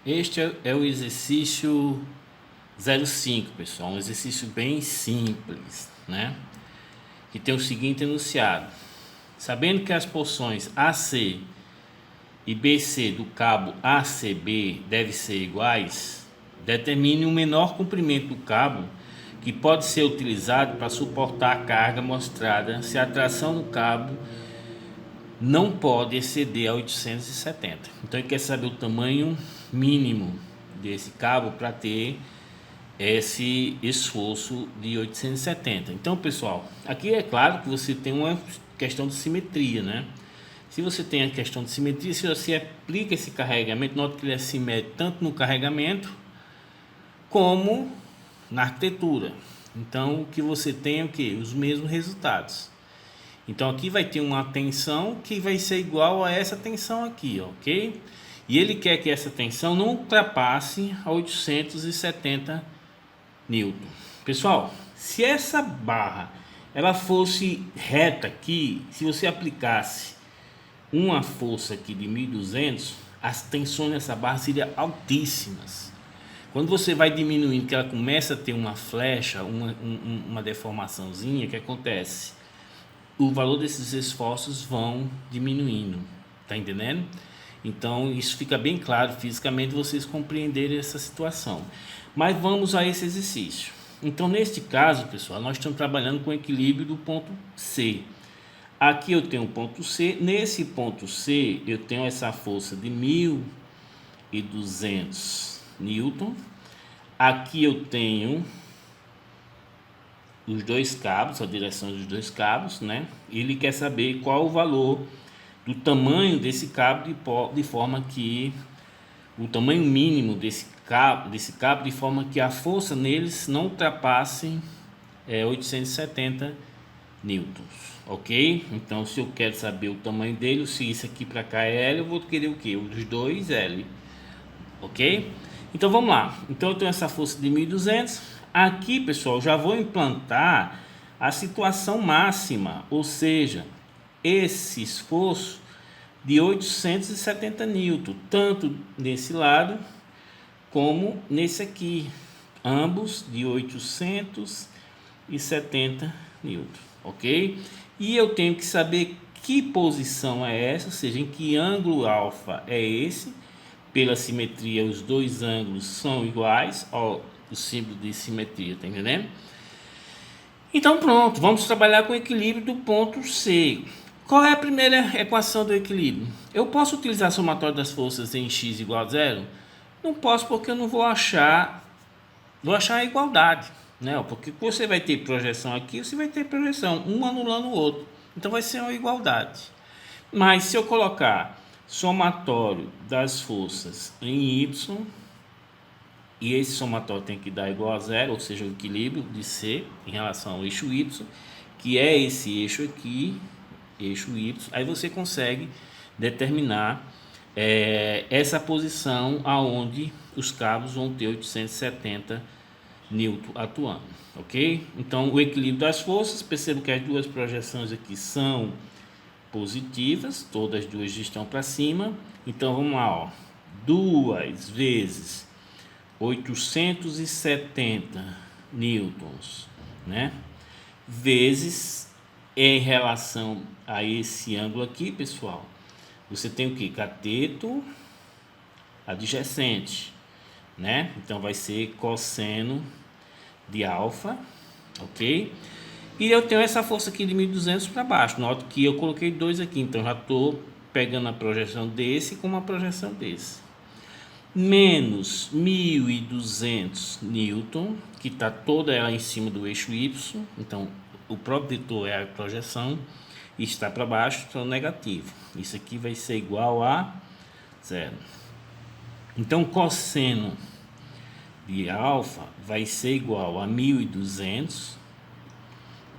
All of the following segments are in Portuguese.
Este é o exercício 05, pessoal, um exercício bem simples, né? Que tem o seguinte enunciado: sabendo que as porções AC e BC do cabo ACB devem ser iguais, determine o menor comprimento do cabo que pode ser utilizado para suportar a carga mostrada se a tração no cabo não pode exceder a 870. Então ele quer saber o tamanho mínimo desse cabo para ter esse esforço de 870. Então, pessoal, aqui é claro que você tem uma questão de simetria, né? Se você tem a questão de simetria, se você aplica esse carregamento, nota que ele é simétrico tanto no carregamento como na arquitetura. Então, o que você tem é o que? Os mesmos resultados. Então aqui vai ter uma tensão que vai ser igual a essa tensão aqui, ok? E ele quer que essa tensão não ultrapasse a 870 newton. Pessoal, se essa barra ela fosse reta aqui, se você aplicasse uma força aqui de 1200, as tensões nessa barra seriam altíssimas. Quando você vai diminuindo, que ela começa a ter uma flecha, uma deformaçãozinha, o que acontece? O valor desses esforços vão diminuindo, tá entendendo? Então isso fica bem claro fisicamente, vocês compreenderem essa situação. Mas vamos a esse exercício. Então neste caso, pessoal, nós estamos trabalhando com o equilíbrio do ponto C. Aqui eu tenho o ponto C, nesse ponto C eu tenho essa força de 1200 newton. Aqui eu tenho os dois cabos, a direção dos dois cabos, né? Ele quer saber qual o valor do tamanho desse cabo de forma que o tamanho mínimo desse cabo de forma que a força neles não ultrapasse 870 newtons, ok? Então se eu quero saber o tamanho dele, se isso aqui para cá é L, eu vou querer o que? Os dois L, ok? Então vamos lá. Então eu tenho essa força de 1200. Aqui, pessoal, já vou implantar a situação máxima, ou seja, esse esforço de 870 newton, tanto nesse lado como nesse aqui, ambos de 870 newton, ok? E eu tenho que saber que posição é essa, ou seja, em que ângulo alfa é esse. Pela simetria, os dois ângulos são iguais, ó, o símbolo de simetria, tá entendendo? Então pronto, vamos trabalhar com o equilíbrio do ponto C. Qual é a primeira equação do equilíbrio? Eu posso utilizar a somatória das forças em x igual a zero? Não posso, porque eu não vou achar a igualdade, né? Porque você vai ter projeção aqui, você vai ter projeção, um anulando o outro. Então vai ser uma igualdade. Mas se eu colocar somatório das forças em y, e esse somatório tem que dar igual a zero, ou seja, o equilíbrio de C em relação ao eixo y, que é esse eixo aqui, eixo y, aí você consegue determinar essa posição aonde os cabos vão ter 870 newton atuando, ok? Então o equilíbrio das forças, percebo que as duas projeções aqui são positivas, todas as duas estão para cima. Então vamos lá, ó, 2 vezes 870 newtons, né? Vezes em relação a esse ângulo aqui, pessoal, você tem o que? Cateto adjacente, né? Então vai ser cosseno de alfa, ok? E eu tenho essa força aqui de 1200 para baixo. Note que eu coloquei dois aqui, então já estou pegando a projeção desse com uma projeção desse. Menos 1200 newton, que está toda ela em cima do eixo y. Então o próprio vetor é a projeção e está para baixo, então negativo. Isso aqui vai ser igual a zero. Então cosseno de alfa vai ser igual a 1200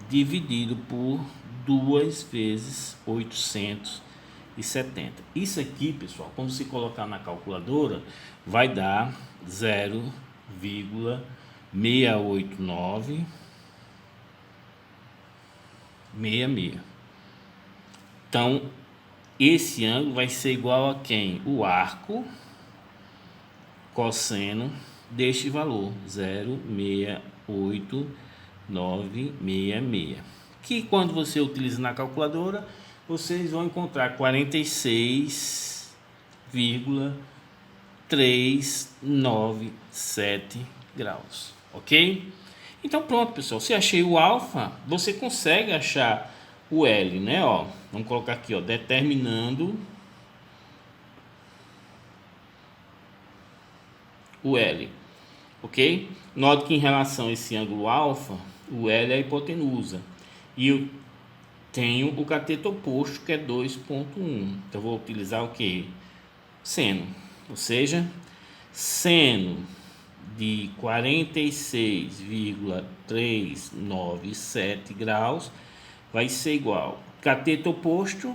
dividido por 2 vezes 870. Isso aqui, pessoal, quando você colocar na calculadora, vai dar 0,68966. Então, esse ângulo vai ser igual a quem? O arco cosseno deste valor, 0,68966, que quando você utiliza na calculadora, vocês vão encontrar 46,397 graus, ok? Então pronto, pessoal, se achei o alfa, você consegue achar o L, né? Ó, vamos colocar aqui, ó, determinando o L, ok? Note que em relação a esse ângulo alfa, o L é a hipotenusa e eu tenho o cateto oposto, que é 2,1. Então vou utilizar o que? Seno, ou seja, seno de 46,397 graus vai ser igual cateto oposto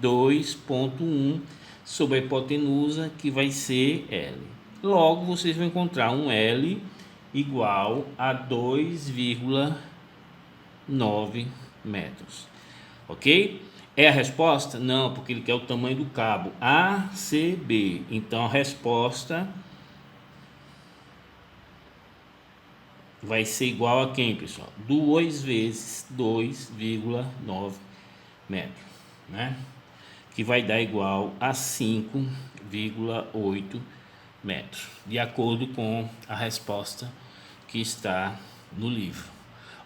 2,1 sobre a hipotenusa, que vai ser L. Logo, vocês vão encontrar um L igual a 2,9 metros. Ok? É a resposta? Não, porque ele quer o tamanho do cabo ACB. Então, a resposta vai ser igual a quem, pessoal? 2 vezes 2,9 metros, né? Que vai dar igual a 5,8 metros, de acordo com a resposta que está no livro.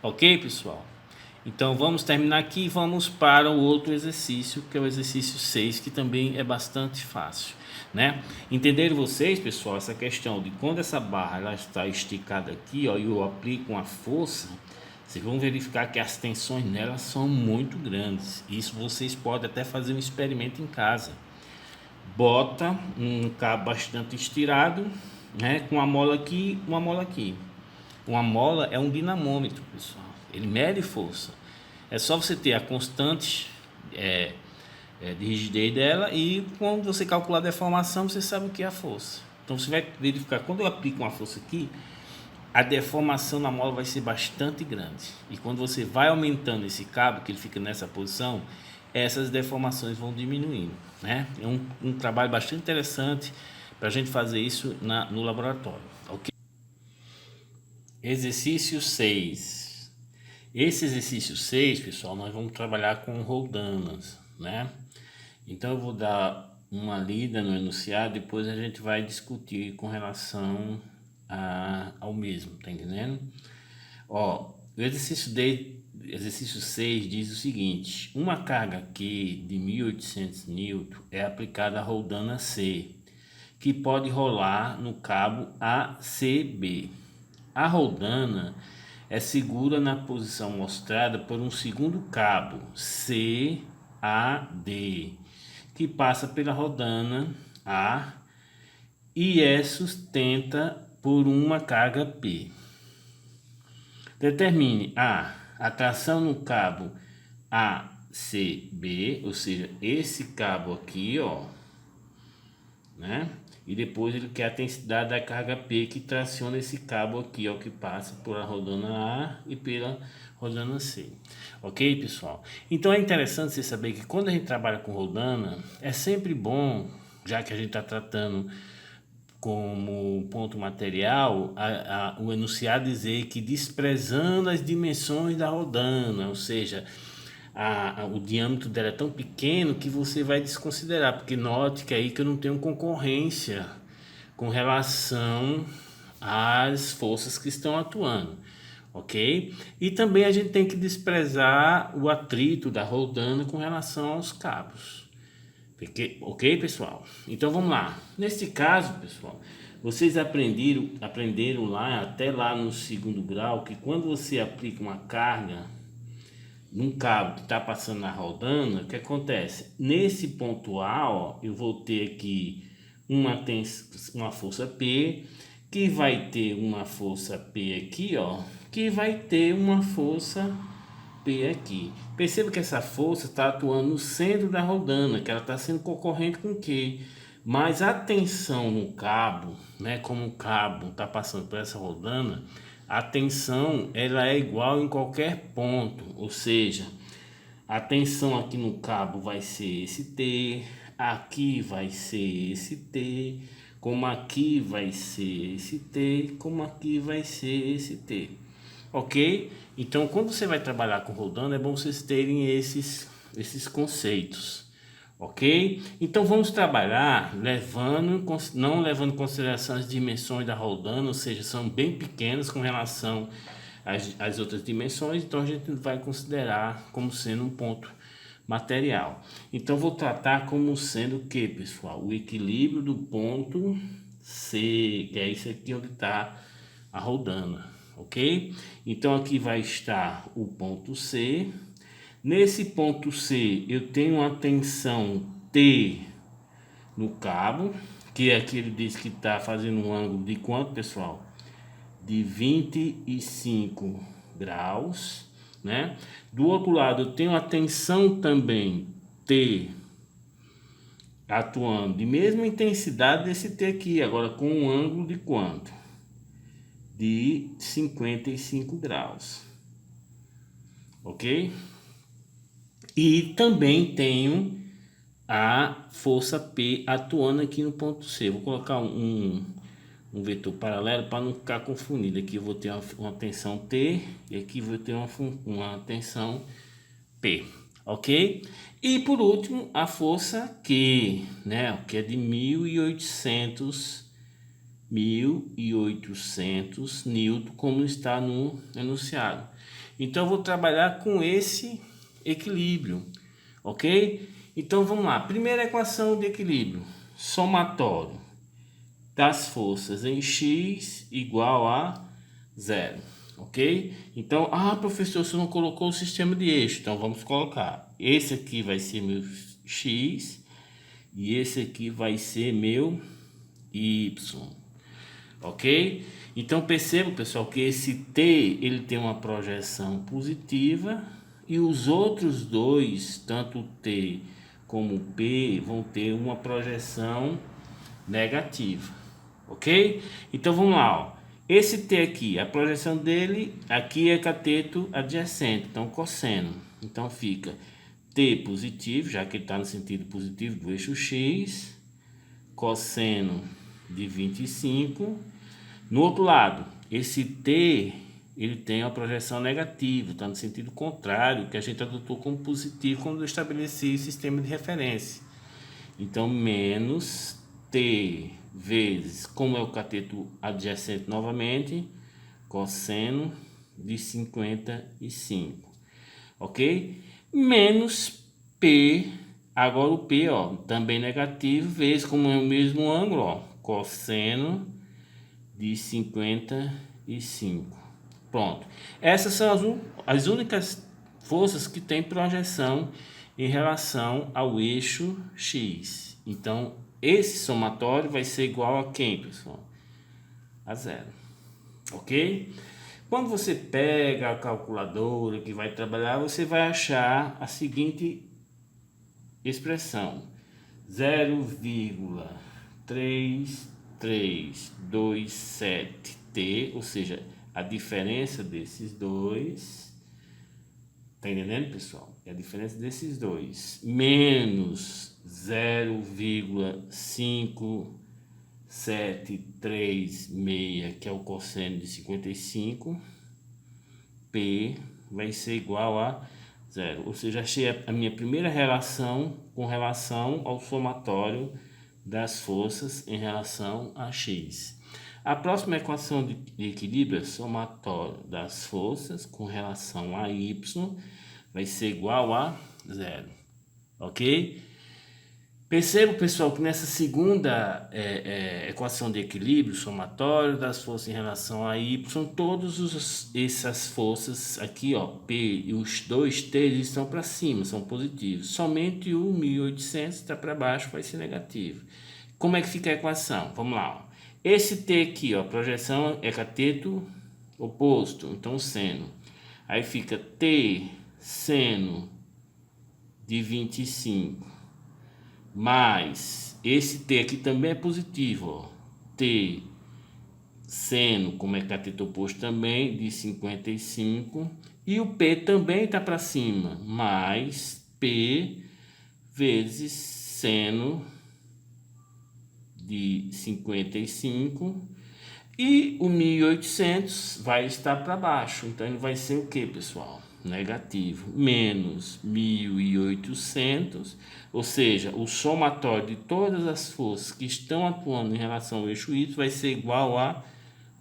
Ok, pessoal? Então vamos terminar aqui e vamos para o outro exercício, que é o exercício 6, que também é bastante fácil, né? Entenderam vocês, pessoal, essa questão de quando essa barra ela está esticada aqui, ó, e eu aplico uma força, vocês vão verificar que as tensões nela são muito grandes. Isso vocês podem até fazer um experimento em casa. Bota um cabo bastante estirado, né, com uma mola aqui, uma mola aqui. Uma mola é um dinamômetro, pessoal. Ele mede força. É só você ter a constante de rigidez dela, e quando você calcular a deformação, você sabe o que é a força. Então você vai verificar, quando eu aplico uma força aqui, a deformação na mola vai ser bastante grande. E quando você vai aumentando esse cabo, que ele fica nessa posição, essas deformações vão diminuindo, né? É um trabalho bastante interessante para a gente fazer isso no laboratório, ok? Exercício 6. Esse exercício 6, pessoal, nós vamos trabalhar com roldanas, né? Então eu vou dar uma lida no enunciado, depois a gente vai discutir com relação ao mesmo, tá entendendo? Ó, o exercício 6 diz o seguinte: uma carga Q de 1800 N é aplicada à roldana C, que pode rolar no cabo ACB. A roldana é segura na posição mostrada por um segundo cabo CAD, que passa pela rodana A e é sustenta por uma carga P. Determine a tração no cabo ACB, ou seja, esse cabo aqui, ó, né? E depois ele quer a intensidade da carga P que traciona esse cabo aqui, ó, que passa pela rodana A e pela rodana C. Ok, pessoal? Então é interessante você saber que quando a gente trabalha com rodana, é sempre bom, já que a gente está tratando como ponto material, o enunciado dizer que desprezando as dimensões da rodana, ou seja, o diâmetro dela é tão pequeno que você vai desconsiderar, porque note que aí que eu não tenho concorrência com relação às forças que estão atuando, ok? E também a gente tem que desprezar o atrito da rodana com relação aos cabos. Ok, pessoal? Então vamos lá. Nesse caso, pessoal, vocês aprenderam lá, até lá no segundo grau, que quando você aplica uma carga num cabo que está passando na rodana, o que acontece? Nesse ponto A, ó, eu vou ter aqui uma força P, que vai ter uma força P aqui, ó, que vai ter uma força P aqui. Perceba que essa força está atuando no centro da rodana, que ela está sendo concorrente com Q. Mas a tensão no cabo, né, como o cabo está passando por essa rodana, a tensão ela é igual em qualquer ponto. Ou seja, a tensão aqui no cabo vai ser esse T, aqui vai ser esse T, como aqui vai ser esse T, como aqui vai ser esse T. Ok? Então, quando você vai trabalhar com rodando, é bom vocês terem esses conceitos. Ok? Então, vamos trabalhar não levando em consideração as dimensões da rodando, ou seja, são bem pequenas com relação às outras dimensões, então a gente vai considerar como sendo um ponto material. Então, vou tratar como sendo o que, pessoal? O equilíbrio do ponto C, que é isso aqui onde está a rodando, ok? Então, aqui vai estar o ponto C. Nesse ponto C, eu tenho uma tensão T no cabo, que aqui ele diz que está fazendo um ângulo de quanto, pessoal? De 25 graus, né? Do outro lado, eu tenho a tensão também T atuando de mesma intensidade desse T aqui, agora com um ângulo de quanto? De 55 graus, ok? E também tenho a força P atuando aqui no ponto C. Vou colocar um vetor paralelo para não ficar confundido. Aqui eu vou ter uma tensão T e aqui vou ter uma tensão P, ok? E por último, a força Q, né? Que é de 1.800 newton, como está no enunciado. Então, eu vou trabalhar com esse equilíbrio, ok? Então, vamos lá. Primeira equação de equilíbrio, somatório das forças em X igual a 0, ok? Então, professor, você não colocou o sistema de eixo, então vamos colocar. Esse aqui vai ser meu X e esse aqui vai ser meu Y, ok? Então, perceba, pessoal, que esse T, ele tem uma projeção positiva e os outros dois, tanto o T como o P, vão ter uma projeção negativa, ok? Então, vamos lá, ó. Esse T aqui, a projeção dele, aqui é cateto adjacente, então cosseno. Então, fica T positivo, já que ele está no sentido positivo do eixo X, cosseno de 25. No outro lado, esse T, ele tem uma projeção negativa, está no sentido contrário, que a gente adotou como positivo quando eu estabeleci o sistema de referência. Então, menos T vezes, como é o cateto adjacente novamente, cosseno de 55, ok? Menos P, agora o P, ó, também negativo, vezes, como é o mesmo ângulo, ó, cosseno de 55. Pronto. Essas são as únicas forças que têm projeção em relação ao eixo X. Então, esse somatório vai ser igual a quem, pessoal? A 0. Ok? Quando você pega a calculadora que vai trabalhar, você vai achar a seguinte expressão: 0,3327T, ou seja, a diferença desses dois, tá entendendo, pessoal? É a diferença desses dois, menos 0,5736, que é o cosseno de 55, P vai ser igual a 0. Ou seja, achei a minha primeira relação com relação ao somatório das forças em relação a X. A próxima equação de equilíbrio é somatório das forças com relação a Y vai ser igual a 0, ok? Perceba, pessoal, que nessa segunda equação de equilíbrio, somatório das forças em relação a Y, todas essas forças aqui, ó, P e os dois T estão para cima, são positivos. Somente o 1.800 está para baixo, vai ser negativo. Como é que fica a equação? Vamos lá, ó. Esse T aqui, ó, a projeção é cateto oposto, então seno. Aí fica T seno de 25. Mas esse T aqui também é positivo, ó. T seno, como é cateto oposto também, de 55. E o P também está para cima, mais P vezes seno de 55 e o 1.800 vai estar para baixo. Então ele vai ser o que, pessoal? Negativo, menos 1.800, ou seja, o somatório de todas as forças que estão atuando em relação ao eixo Y vai ser igual a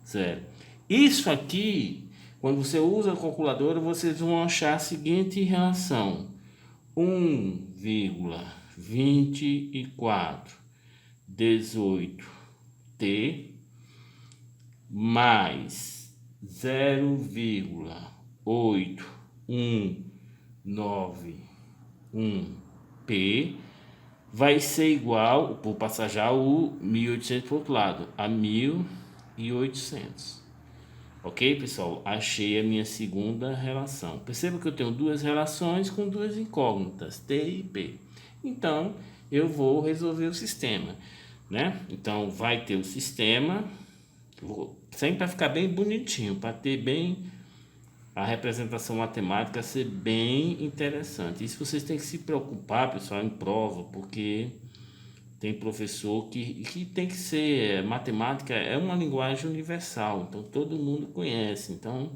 zero. Isso aqui, quando você usa a calculadora, vocês vão achar a seguinte relação: 1,2418T mais 0,8191P vai ser igual, por passar já o 1.800 para o outro lado, a 1.800. Ok, pessoal? Achei a minha segunda relação. Perceba que eu tenho duas relações com duas incógnitas, T e P. Então, eu vou resolver o sistema, né? Então, vai ter o sistema, sempre para ficar bem bonitinho, para ter bem a representação matemática ser bem interessante. Isso vocês têm que se preocupar, pessoal, em prova, porque tem professor que tem que ser, matemática é uma linguagem universal, então todo mundo conhece. Então,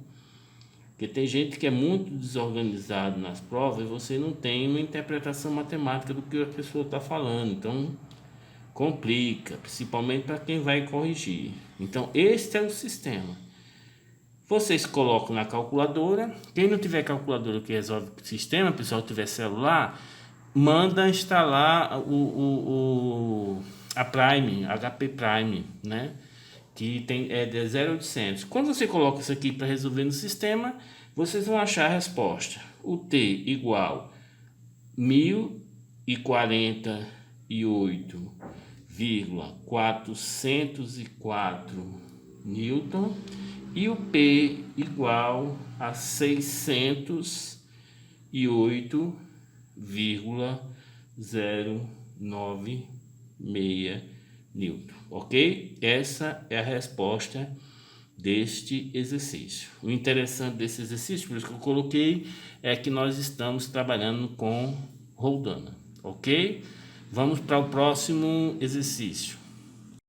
porque tem gente que é muito desorganizado nas provas e você não tem uma interpretação matemática do que a pessoa está falando, então complica, principalmente para quem vai corrigir. Então, este é o sistema. Vocês colocam na calculadora. Quem não tiver calculadora que resolve o sistema, pessoal, tiver celular, manda instalar a Prime, HP Prime, né? Que tem de 0,800. Quando você coloca isso aqui para resolver no sistema, vocês vão achar a resposta. O T igual 1048,404 Newton e o P igual a 608,096 Newton, ok? Essa é a resposta deste exercício. O interessante desse exercício, por isso que eu coloquei, é que nós estamos trabalhando com Roldanna, ok? Vamos para o próximo exercício.